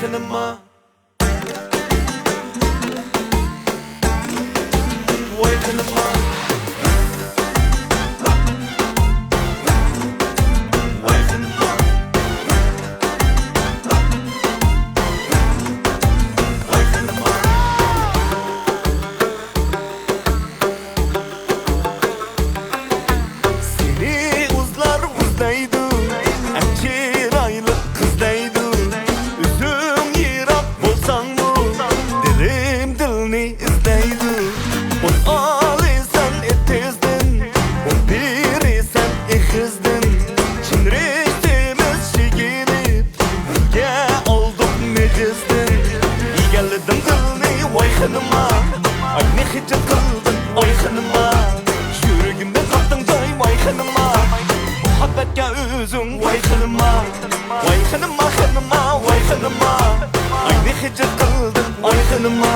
hanıma. Vay hanıma. Vay hanıma. Vay hanıma. Seni uzlar uzdaydı, chiroyli qizdaydi. O'zim yiroq bo'lsam dilim dilni izlaydi. O'n olasan etizdin, o'n berasan ehizdin. Chinrishtimiz shigirib, birga oldik mejizdin. Egalladim dilni voy xanima, ayni hijr qildin oy xanima. Yuragimda topding joy voy xanima, muhabbatga o'zing voy xanima. Voy xanima xanima, voy xanima, ayni hijr qildin oy xanima.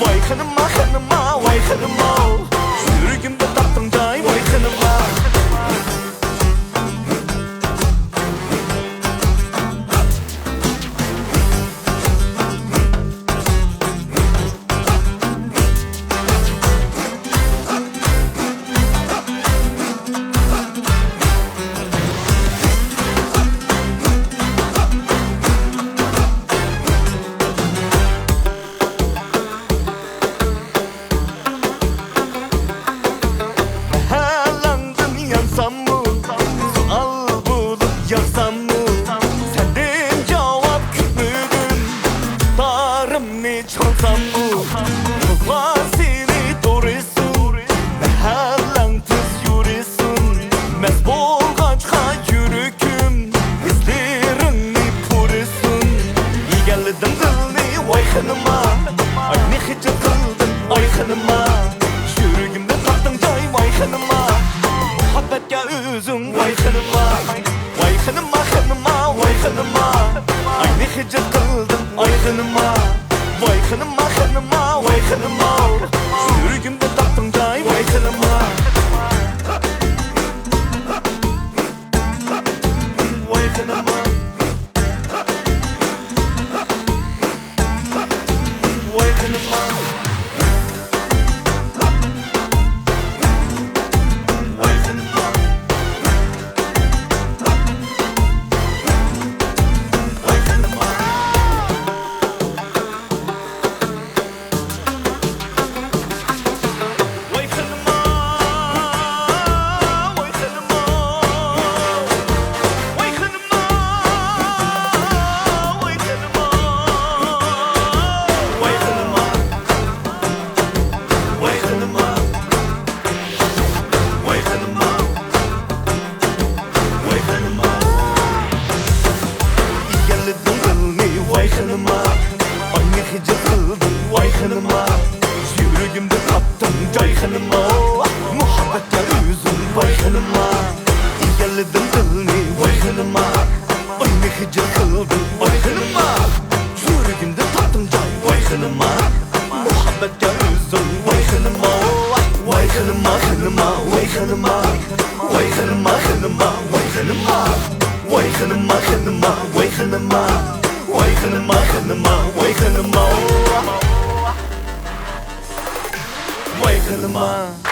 Voy xanima xanima, voy xanima, yuragimda topding joy voy xanima. Wake in the